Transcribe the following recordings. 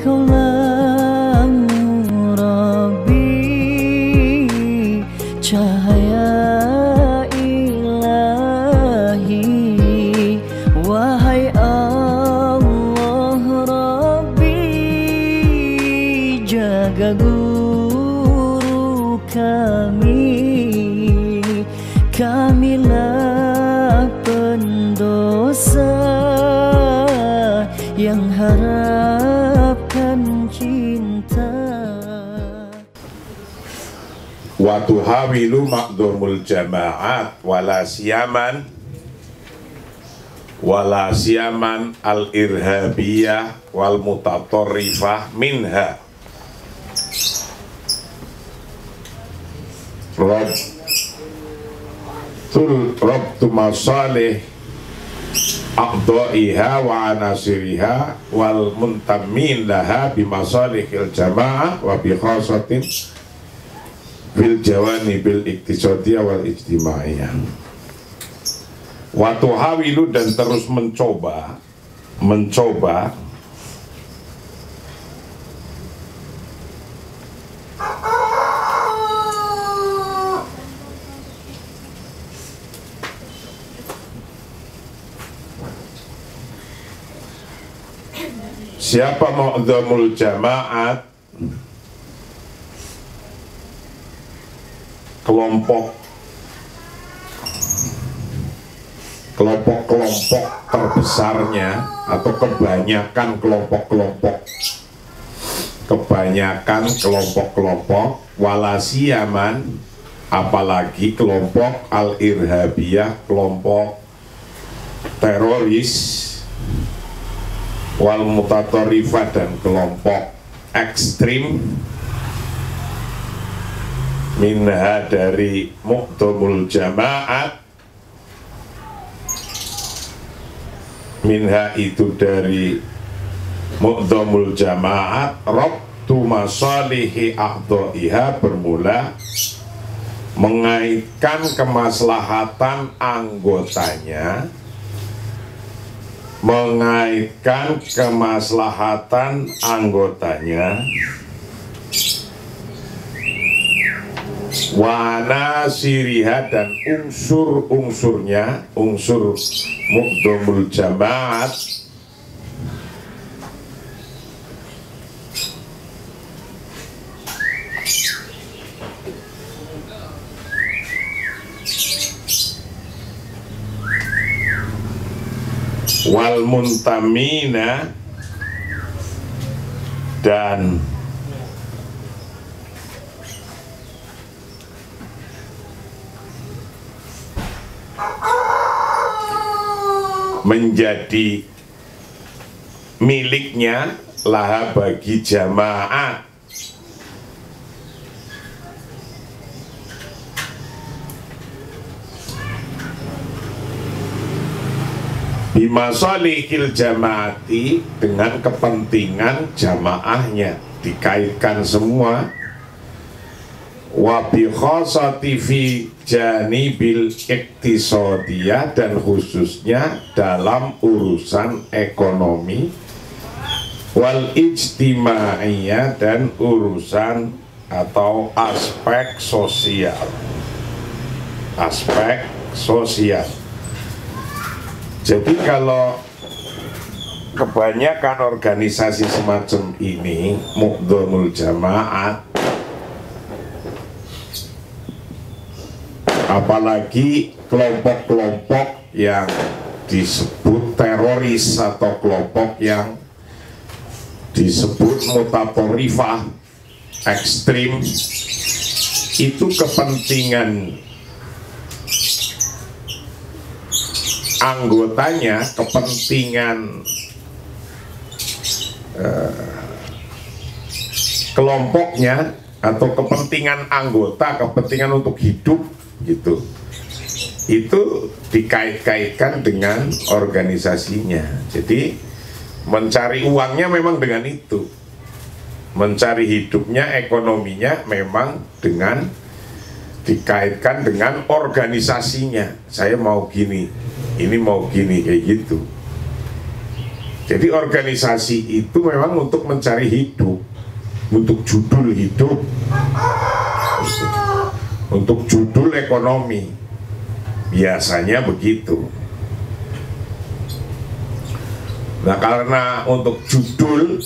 Kaulah Rabbi, cahaya ilahi. Wahai Allah Rabbi, jaga guru kami. Kamilah pendosa yang harapkan cinta. Wa tuhawilu maqdumul jama'at wala siyaman al-irhabiyah wal mutatorrifah minha Rabtu masalih aqda'iha wa anasiriha wal muntamin laha bimasalihil jama'ah wa bi khasatin bil jawani bil iktisadiyah wal ijtimaiyah. Wa tuhawilu, dan terus mencoba siapa mu'dhamul jama'at, kelompok-kelompok terbesarnya atau kebanyakan kelompok walasiyaman, apalagi kelompok al-irhabiyah, kelompok teroris, wal mutatorrifah, dan kelompok ekstrim, minha dari mu'dhamul jama'at, minha itu dari mu'dhamul jama'at, rabtu masalihi a'dha'iha, bermula mengaitkan kemaslahatan anggotanya, wana siriha, dan unsur-unsurnya, unsur muqdhamul jama'at, wal muntamina, dan menjadi miliknya laha bagi jamaah, bimasalihil jamaati, dengan kepentingan jamaahnya, dikaitkan semua, wa bi khosati fi janibil iktisadiyah, dan khususnya dalam urusan ekonomi, wal ijtimaiyah, dan urusan atau aspek sosial. Jadi kalau kebanyakan organisasi semacam ini, muqdhamul jama'at, apalagi kelompok-kelompok yang disebut teroris atau kelompok yang disebut mutatorrifah, ekstrim, itu kepentingan anggotanya, kepentingan kelompoknya atau kepentingan anggota, kepentingan untuk hidup gitu, itu dikait-kaitkan dengan organisasinya. Jadi mencari uangnya memang dengan itu, mencari hidupnya, ekonominya memang dengan dikaitkan dengan organisasinya. Saya mau gini, ini mau gini, kayak gitu. Jadi organisasi itu memang untuk mencari hidup, untuk judul hidup, untuk judul ekonomi, biasanya begitu. Nah karena untuk judul,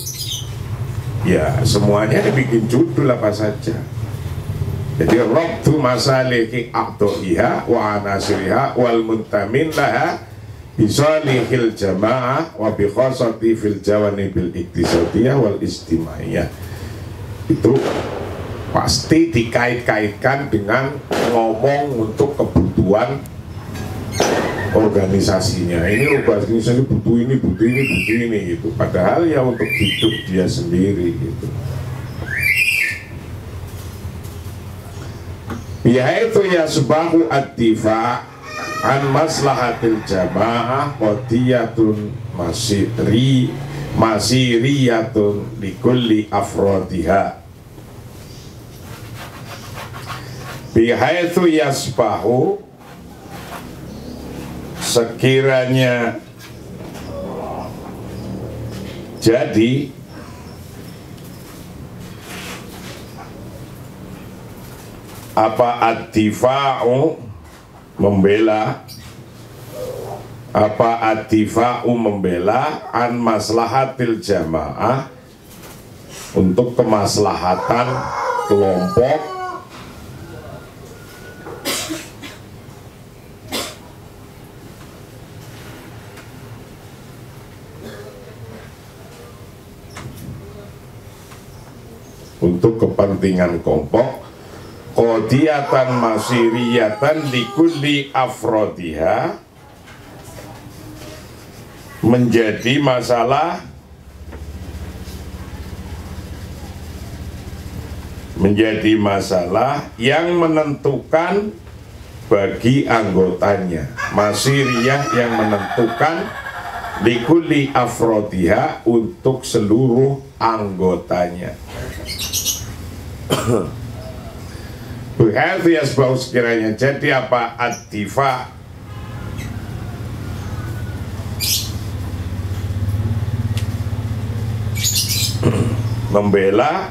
ya semuanya dibikin judul apa saja. Jadi rabtu masaliki aqdoiha wa anasiriha wal muntamin laha bisalihil jamaah wa bi khasati fil jawanibil iktisadiyah wal istimaiyah. Itu pasti dikait-kaitkan dengan ngomong untuk kebutuhan organisasinya. Ini organisasi butuh ini, butuh ini, butuh ini gitu. Padahal ya untuk hidup dia sendiri gitu. Yaitu ya subahu ad-difa an maslahatil jamaah qadiyatun masiriyatun likulli afrodiha bihaitu yasbahu, sekiranya jadi apa ad-difa'u membela, apa ad-difa'u membela an maslahatil jamaah untuk kemaslahatan kelompok untuk kepentingan kelompok qadiyatan masiriyatan likulli afrodiha, menjadi masalah yang menentukan bagi anggotanya, masiriyah yang menentukan likulli afrodiha untuk seluruh anggotanya. Berarti ya sebab sekiranya jadi apa ad-difa membela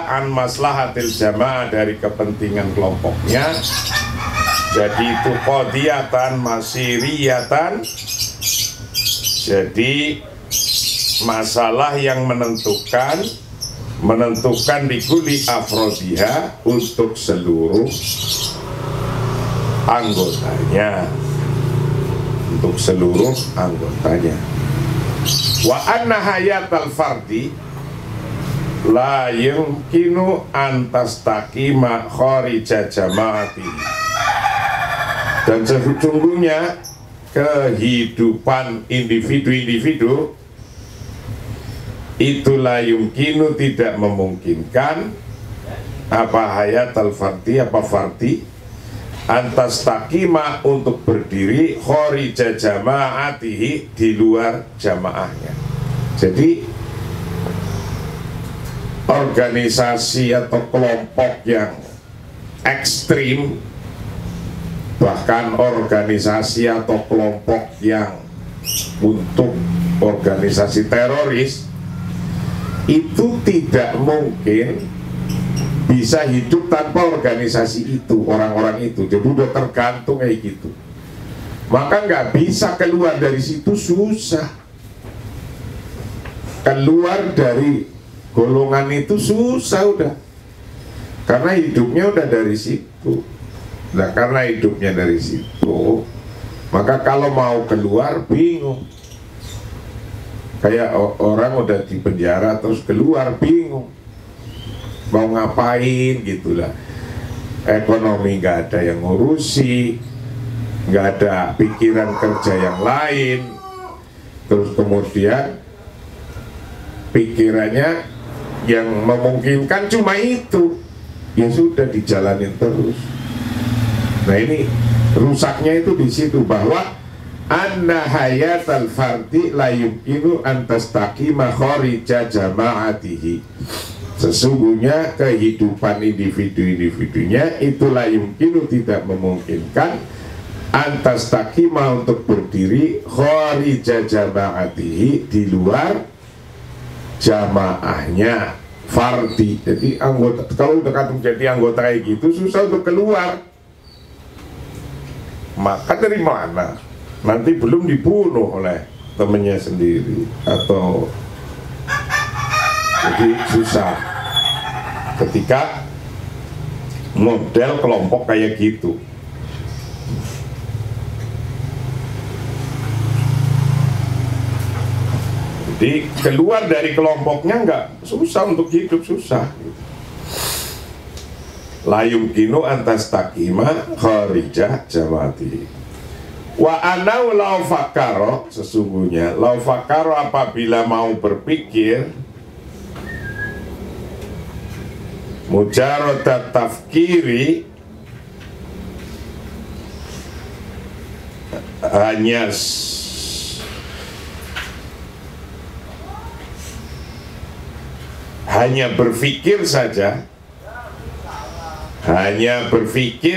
an maslahatil jamaah dari kepentingan kelompoknya, jadi itu qadiyatan masiriyatan, jadi masalah yang menentukan likuli afrodiha untuk seluruh anggotanya, wa anna hayatal fardi la yumkinu an tastaqima kharija jama'ati, dan sesungguhnya kehidupan individu-individu itulah yumkinu tidak memungkinkan apa hayatal fardi, apa fardi antas takima untuk berdiri kharija jama'atihi, di luar jamaahnya. Jadi organisasi atau kelompok yang ekstrim, bahkan organisasi atau kelompok yang untuk organisasi teroris, itu tidak mungkin bisa hidup tanpa organisasi itu, orang-orang itu. Jadi udah tergantung kayak gitu, maka nggak bisa keluar dari situ, susah keluar dari golongan itu, susah udah, karena hidupnya udah dari situ. Nah karena hidupnya dari situ, maka kalau mau keluar bingung. Kayak orang udah di penjara terus keluar bingung mau ngapain gitulah. Ekonomi nggak ada yang ngurusi, nggak ada pikiran kerja yang lain, terus kemudian pikirannya yang memungkinkan cuma itu, ya sudah dijalanin terus. Nah ini rusaknya itu di situ, bahwa anna hayatal fardi la yumkinu an tastaqima kharija jama'atihi, sesungguhnya kehidupan individu-individunya itulah yumkinu tidak memungkinkan antas takima untuk berdiri kharija jama'atihi, di luar jamaahnya fardi. Jadi anggota, kalau udah kadung jadi anggota kayak gitu susah untuk keluar. Maka dari mana? Nanti belum dibunuh oleh temennya sendiri, atau jadi susah ketika model kelompok kayak gitu. Jadi keluar dari kelompoknya nggak, susah untuk hidup, susah. La yumkinu antas takima kharijah jamati. Wa anau lau fakaro, sesungguhnya lau fakaro apabila mau berpikir, mujarodat tafkiri, hanya berpikir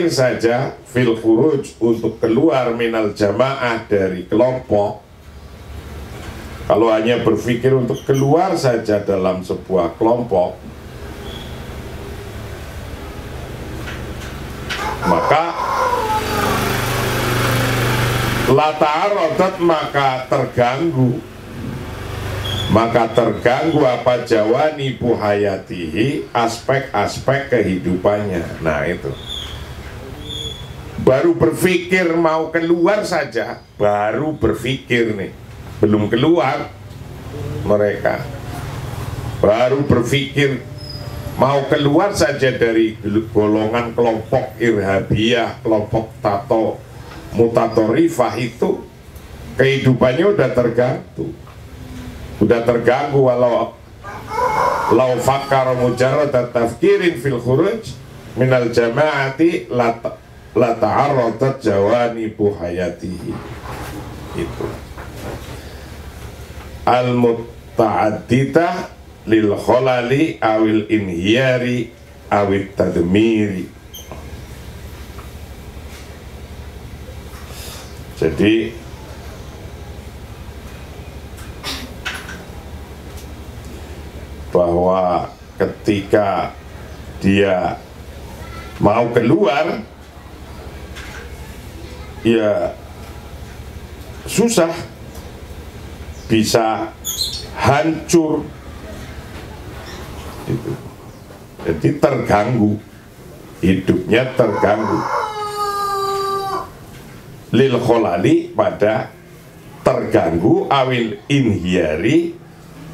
saja, fil khuruj, untuk keluar minal jamaah, dari kelompok. Kalau hanya berpikir untuk keluar saja dalam sebuah kelompok, maka la ta'aradat, maka terganggu apa jawani buhayatihi, aspek-aspek kehidupannya. Nah itu, baru berpikir mau keluar saja, baru berpikir nih, belum keluar mereka, baru berpikir mau keluar saja dari golongan kelompok irhabiyah, kelompok tato mutatorifah, itu kehidupannya udah terganggu, walau lau fakar mujarrad tafkirin fil khuruj minal jama'ati la ta'arradat jawanibu hayatihi. Itu al muta'addita lil kholali awil inhiyari awit tadmiri. Jadi bahwa ketika dia mau keluar, ya susah, bisa hancur itu. Jadi terganggu, hidupnya terganggu. Lil kholali, pada terganggu, awil inhiyari,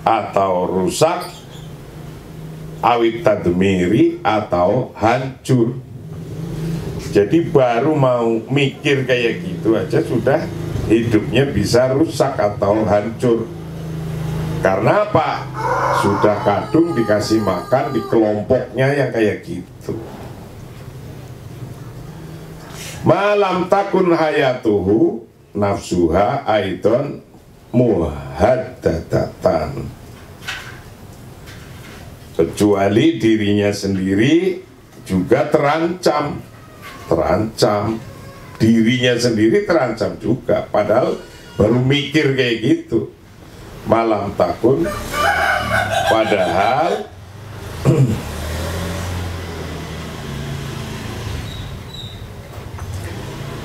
atau rusak, awit tadmiri, atau hancur. Jadi baru mau mikir kayak gitu aja sudah hidupnya bisa rusak atau hancur. Karena apa? Sudah kadung dikasih makan di kelompoknya yang kayak gitu. Malam takun hayatuhu nafsuha aidon muhaddadatan, kecuali dirinya sendiri juga terancam, dirinya sendiri terancam juga, padahal baru mikir kayak gitu. Malam takun, padahal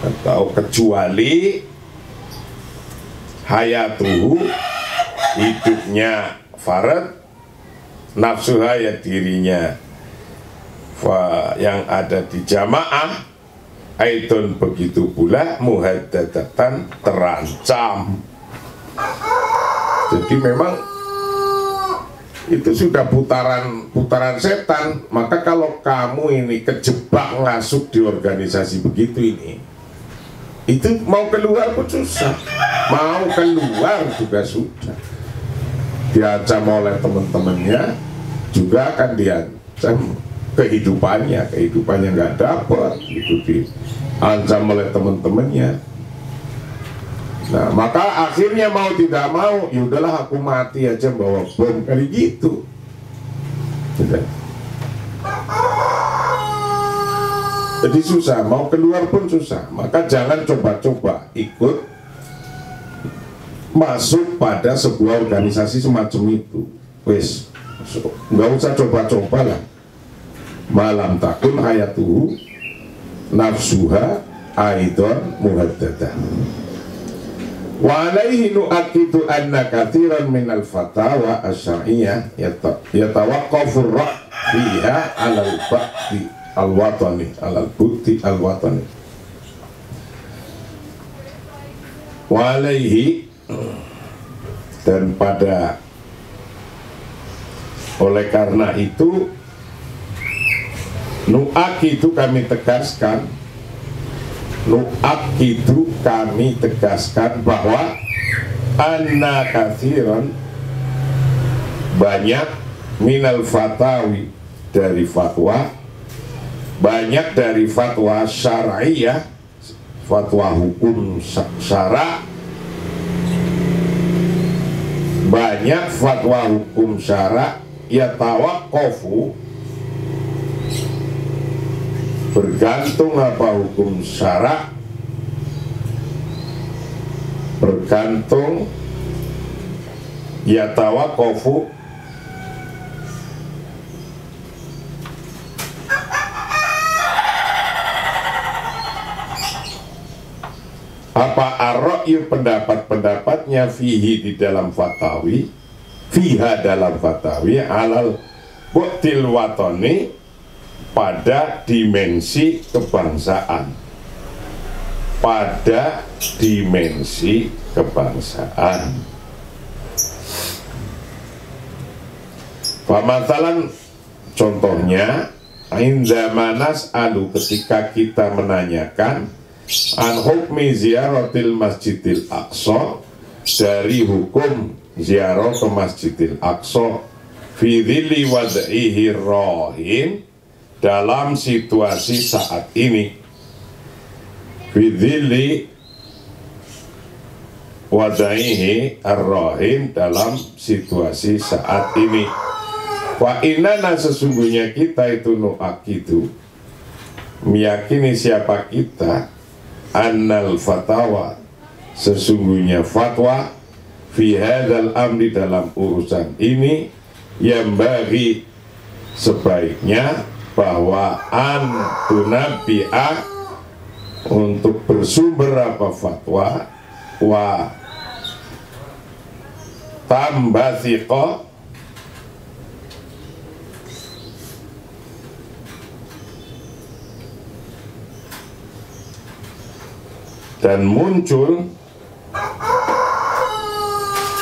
atau kecuali hayatuhu, hidupnya farad, nafsu hayat, dirinya yang ada di jamaah, aidon begitu pula muhaddadatan, terancam. Jadi memang itu sudah putaran setan. Maka kalau kamu ini kejebak ngasuk di organisasi begitu ini, itu mau keluar pun susah, mau keluar juga sudah diancam oleh teman-temannya, juga akan diancam kehidupannya nggak dapat, itu diancam oleh teman-temannya. Nah, maka akhirnya mau tidak mau, ya udahlah aku mati aja bawa bom, kali gitu. Sudah. Jadi susah, mau keluar pun susah. Maka jangan coba-coba ikut masuk pada sebuah organisasi semacam itu. Wes, nggak usah coba-coba lah. Malam takun hayatuhu nafsuha aidon muhaddadah. Wa alaihi nu'akidu anna kathiran minal fatawa asy'ariyah yatawaqqafu ar-ra' fiha 'alal ba'di al-watani, 'alal bukti al-watani. Wa alaihi, dan pada oleh karena itu nu'akidu kami tegaskan, nu'akidu kami tegaskan bahwa anna kathiran, banyak, minal fatawi, dari fatwa, banyak dari fatwa syar'iyah, fatwa hukum syara', banyak fatwa hukum syara' yatawaqqafu, bergantung apa hukum syara', bergantung yatawaqqafu apa ar-ra'yu, pendapat-pendapatnya, fihi, di dalam fatawi, fiha, dalam fatawi, alal bu'til watani, pada dimensi kebangsaan, pada dimensi kebangsaan. Pamatalan, contohnya, indamanas alu, ketika kita menanyakan an hukmi ziaratil masjidil aqsa, dari hukum ziarah ke masjidil aqsa, fi dhilli wad'ihi rohin, dalam situasi saat ini, fi dhilli wad'ihi ar-rohin, dalam situasi saat ini. Wa inana, sesungguhnya kita itu nu'akidu, meyakini siapa kita, annal fatawa, sesungguhnya fatwa, fi hadzal amri, dalam urusan ini, yang bagi sebaiknya bahwa an tunabbi'a, untuk bersumber apa fatwa, wa tambathiqa, dan muncul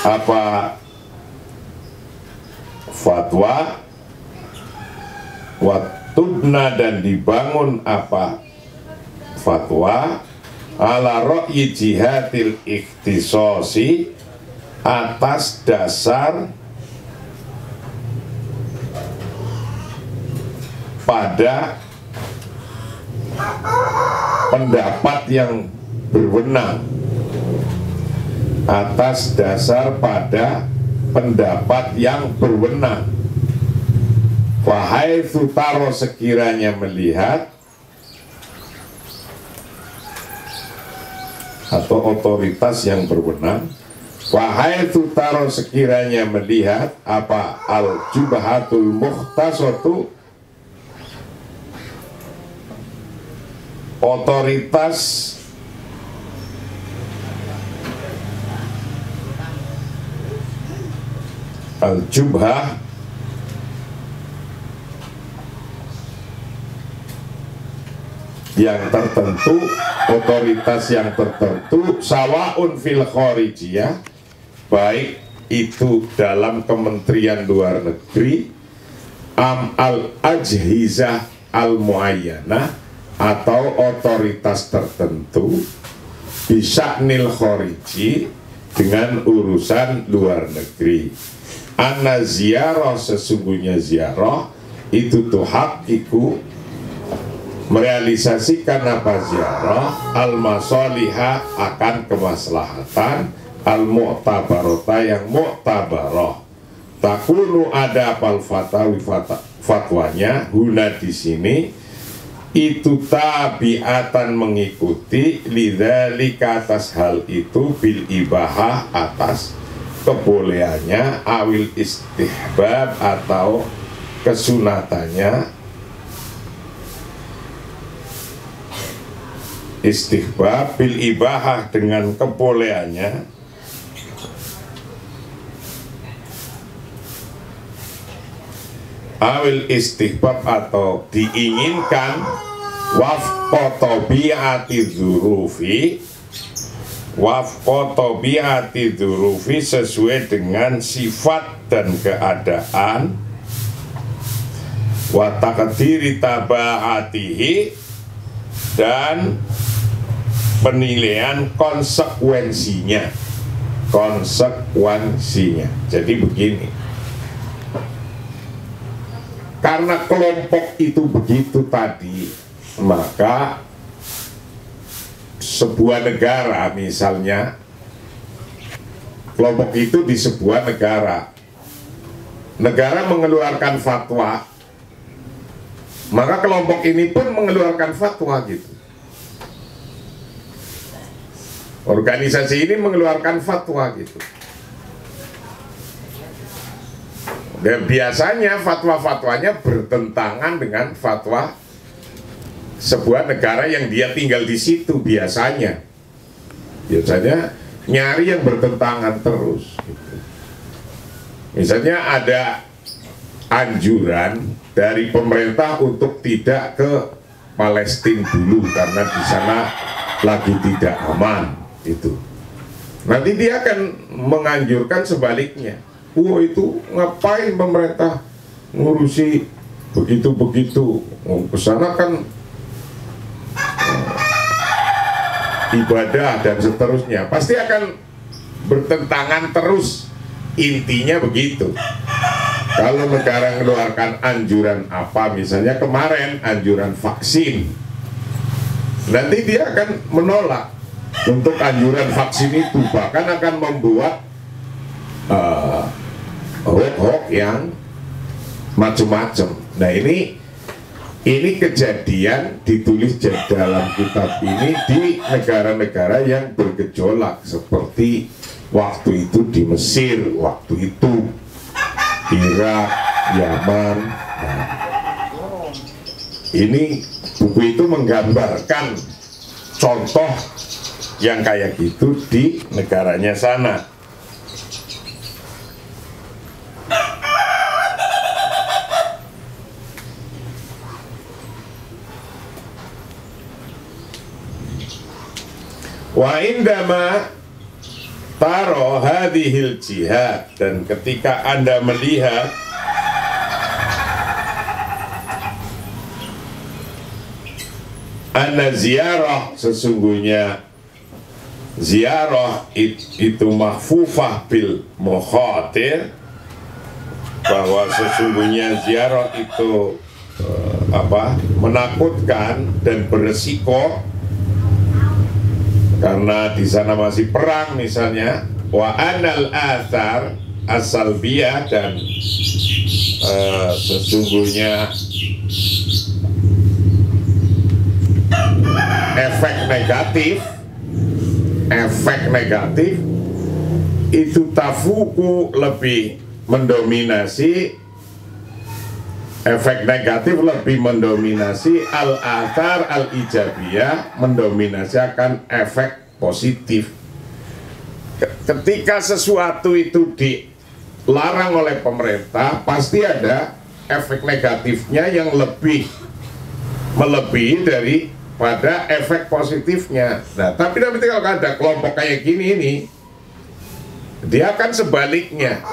apa fatwa, watubna, dan dibangun apa fatwa, ala ra'yi jihadil ikhtisasi, atas dasar pada pendapat yang berwenang, atas dasar pada pendapat yang berwenang. Wahai sutaro, sekiranya melihat, atau otoritas yang berwenang, wahai sutaro, sekiranya melihat apa al-jubhatul mukhtasatu, otoritas al-jubhah, yang tertentu, otoritas yang tertentu, sawaun fil khorijiyah, baik itu dalam Kementerian Luar Negeri, am al-ajhizah al-muayyanah, atau otoritas tertentu, bisya'nil khoriji, dengan urusan luar negeri. Anna ziyarah, sesungguhnya ziarah itu tuhaqqiqu, merealisasikan apa ziarah, al-masaliha, akan kemaslahatan, al-mu'tabarata, yang mu'tabarah. Takunu, ada apal fatawi, fatwanya, huna, di sini, itu tabiatan mengikuti lidzalika atas hal itu bil ibahah atas kebolehannya awil istihbab atau kesunatannya, istihbab bil ibahah dengan kebolehannya, awil istihbab atau diinginkan, wafqa tabiati dzurufi, wafqa tabiati dzurufi sesuai dengan sifat dan keadaan, wa taqdiri tabaatihi dan penilaian konsekuensinya. Jadi begini, karena kelompok itu begitu tadi, maka sebuah negara misalnya, kelompok itu di sebuah negara mengeluarkan fatwa, maka kelompok ini pun mengeluarkan fatwa gitu. Organisasi ini mengeluarkan fatwa gitu. Dan biasanya fatwa-fatwanya bertentangan dengan fatwa sebuah negara yang dia tinggal di situ biasanya. Biasanya nyari yang bertentangan terus gitu. Misalnya ada anjuran dari pemerintah untuk tidak ke Palestina dulu karena di sana lagi tidak aman itu. Nanti dia akan menganjurkan sebaliknya. Itu ngapain pemerintah ngurusi begitu-begitu? Ke sana kan ibadah dan seterusnya. Pasti akan bertentangan terus. Intinya begitu. Kalau negara mengeluarkan anjuran apa, misalnya kemarin anjuran vaksin, nanti dia akan menolak untuk anjuran vaksin itu, bahkan akan membuat hoax yang macam-macam. Nah ini kejadian ditulis dalam kitab ini di negara-negara yang bergejolak seperti waktu itu di Mesir, waktu itu Irak, Yaman. Nah, ini buku itu menggambarkan contoh yang kayak gitu di negaranya sana. Wa indama taro hadhil jihad, dan ketika Anda melihat anna ziarah, sesungguhnya ziarah itu mahfufah bil mukhatir, bahwa sesungguhnya ziarah itu menakutkan dan beresiko karena di sana masih perang misalnya. Wa anal athar as-salbiyah, dan sesungguhnya efek negatif itu tafuku lebih mendominasi, efek negatif lebih mendominasi al-athar al-ijabiyah, mendominasi akan efek positif. Ketika sesuatu itu dilarang oleh pemerintah, pasti ada efek negatifnya yang lebih melebihi daripada efek positifnya. Nah, tapi nanti kalau ada kelompok kayak gini ini, dia akan sebaliknya.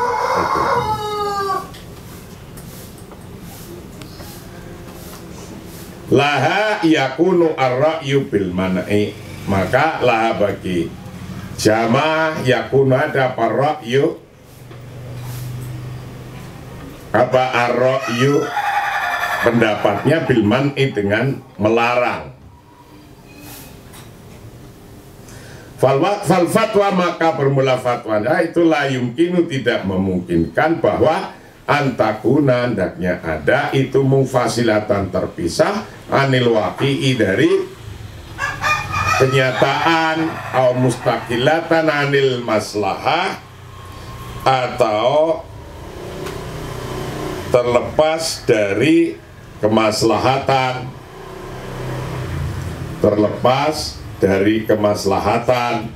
Laha yakunu ar-ra'yu bil man'i, maka laha bagi jamaah yakunu ada apa ra'yu, apa ar-ra'yu pendapatnya bil man'i dengan melarang. Fal fatwa, maka bermula fatwa itu la yumkinu tidak memungkinkan bahwa antakuna hendaknya ada itu mufasilatan terpisah anil waqi'i dari kenyataan au mustaqilatan anil maslahah atau terlepas dari kemaslahatan, terlepas dari kemaslahatan.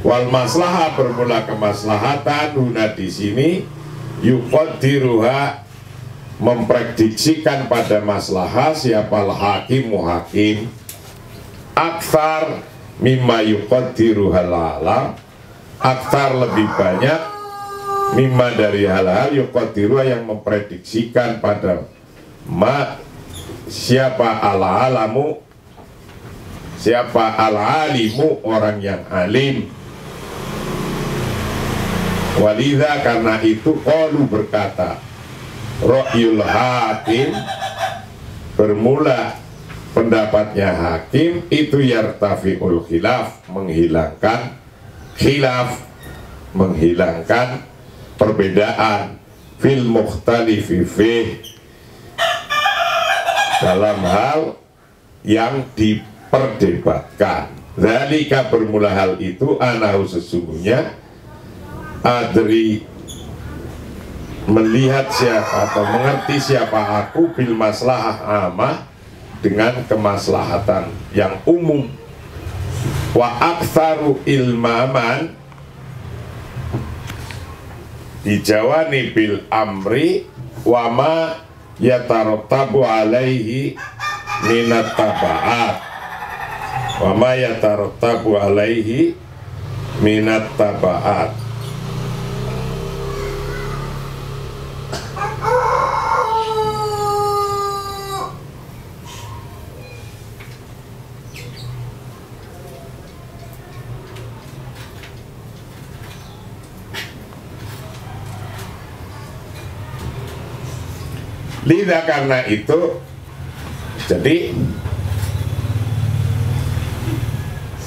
Wal maslahah bermula kemaslahatan huna di sini yuqaddiruha memprediksikan pada maslahah siapa hakim muhakim aktsar mimma yuqaddiruhal alam, aktsar lebih banyak mimma dari hal-hal yuqaddiruha yang memprediksikan pada siapa al-alamu, siapa al-alimu orang yang alim. Walidha karena itu qalu berkata ra'yul hakim bermula pendapatnya hakim itu yartafi'ul khilaf menghilangkan khilaf, menghilangkan perbedaan fil mukhtalifi fih dalam hal yang diperdebatkan. Zalika bermula hal itu anahu sesungguhnya adri melihat siapa atau mengerti siapa aku bil maslahah amah dengan kemaslahatan yang umum wa aktsaru ilmaman dijawani bil amri wa ma yatarattabu alaihi minat tabaat wa ma yatarattabu alaihi minat tabaat. Lidah karena itu, jadi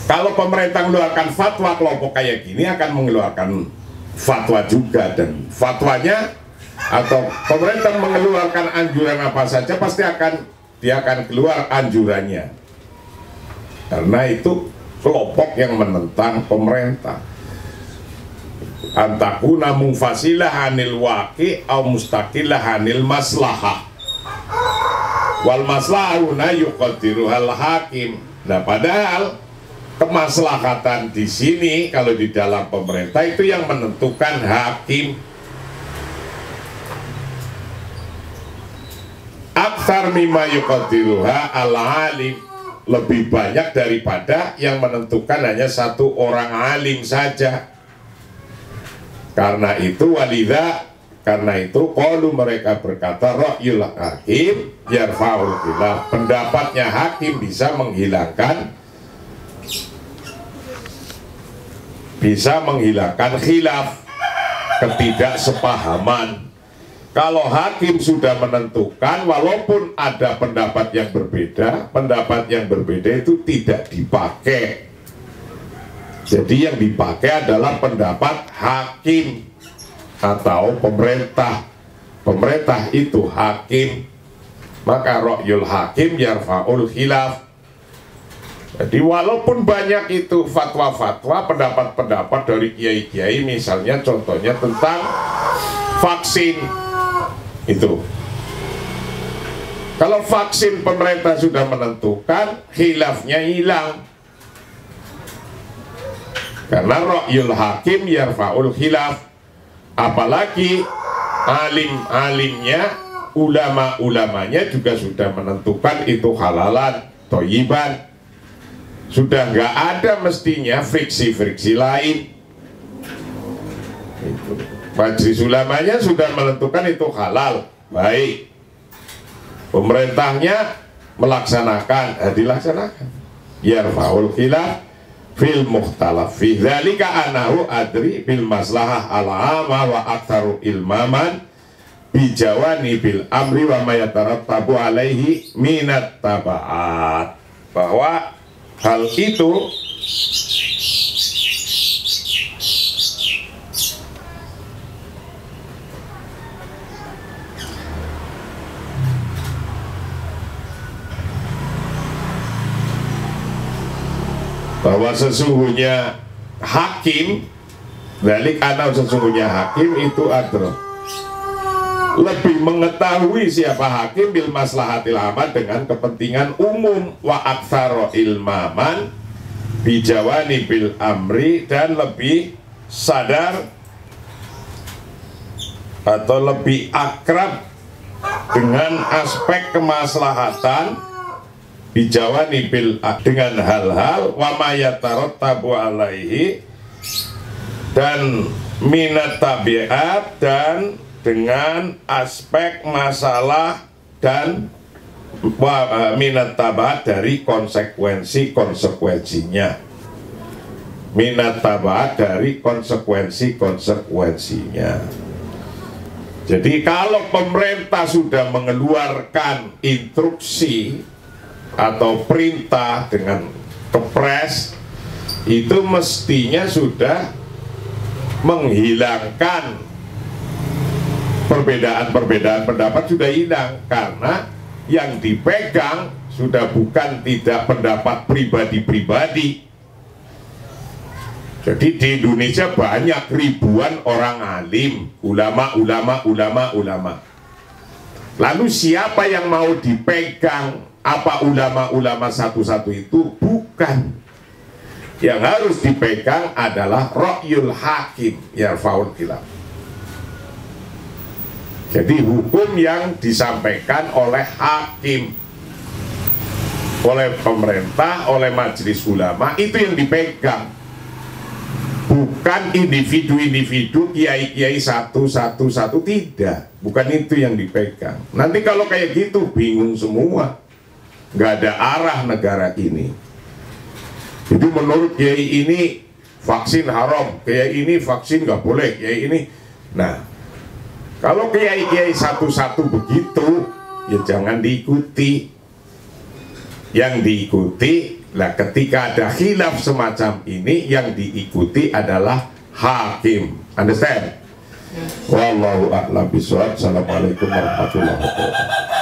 kalau pemerintah mengeluarkan fatwa kelompok kayak gini akan mengeluarkan fatwa juga, dan fatwanya atau pemerintah mengeluarkan anjuran apa saja pasti dia akan keluar anjurannya, karena itu kelompok yang menentang pemerintah. Antakuna mufasilah anil waqi au mustaqilah anil maslahah wal maslahuna yuqaddiruhal hakim. Nah, padahal kemaslahatan di sini kalau di dalam pemerintah itu yang menentukan hakim. Aktsar mimma yuqaddiruha al-alim, lebih banyak daripada yang menentukan hanya satu orang alim saja. Karena itu walidha, karena itu qalu mereka berkata ra'yul hakim yarfa'ul khilaf, pendapatnya hakim bisa menghilangkan khilaf, ketidaksepahaman. Kalau hakim sudah menentukan, walaupun ada pendapat yang berbeda itu tidak dipakai. Jadi yang dipakai adalah pendapat hakim atau pemerintah. Pemerintah itu hakim. Maka ra'yul hakim yarfa'ul khilaf. Jadi walaupun banyak itu fatwa-fatwa, pendapat-pendapat dari kiai-kiai, misalnya contohnya tentang vaksin itu. Kalau vaksin pemerintah sudah menentukan, khilafnya hilang. Karena ra'yul hakim yarfa'ul khilaf. Apalagi alim-alimnya, ulama-ulamanya juga sudah menentukan itu halalan, thayyiban. Sudah nggak ada mestinya friksi-friksi lain. Majelis ulamanya sudah menentukan itu halal, baik. Pemerintahnya melaksanakan, dilaksanakan. Yarfa'ul khilaf fil mukhtalaf fi dzalika anahu adri bil maslahah al-amma wa aktsaru ilmaman bijawani bil amri wa ma yatarattabu alaihi minat tabaat. Bahwa hal itu bahwa sesungguhnya hakim, balik anak sesungguhnya hakim itu adro, lebih mengetahui siapa hakim bil maslahatil amat dengan kepentingan umum, wa aktsaro ilmaman bijawani bil amri, dan lebih sadar atau lebih akrab dengan aspek kemaslahatan bijawani bil, dengan hal-hal wa mayatarattabu alaihi, dan minat tabiat, dan dengan aspek masalah dan minat tabiat dari konsekuensinya, minat tabiat dari konsekuensinya. Jadi kalau pemerintah sudah mengeluarkan instruksi atau perintah dengan kepres, itu mestinya sudah menghilangkan perbedaan-perbedaan pendapat, sudah hilang, karena yang dipegang sudah bukan tidak pendapat pribadi-pribadi. Jadi di Indonesia banyak ribuan orang alim, ulama. Lalu siapa yang mau dipegang? Apa ulama-ulama satu-satu itu? Bukan. Yang harus dipegang adalah ra'yul hakim yarfaul khilaf. Jadi hukum yang disampaikan oleh hakim, oleh pemerintah, oleh majelis ulama, itu yang dipegang. Bukan individu-individu, kiai-kiai satu-satu, tidak. Bukan itu yang dipegang. Nanti kalau kayak gitu bingung semua, nggak ada arah negara ini. Jadi menurut kiai ini vaksin haram, kiai ini vaksin nggak boleh, kiai ini. Nah, kalau kiai-kiai satu-satu begitu, ya jangan diikuti. Yang diikuti, lah ketika ada khilaf semacam ini, yang diikuti adalah hakim. Understand? Wallahu a'lam bishawab. Assalamualaikum warahmatullahi wabarakatuh.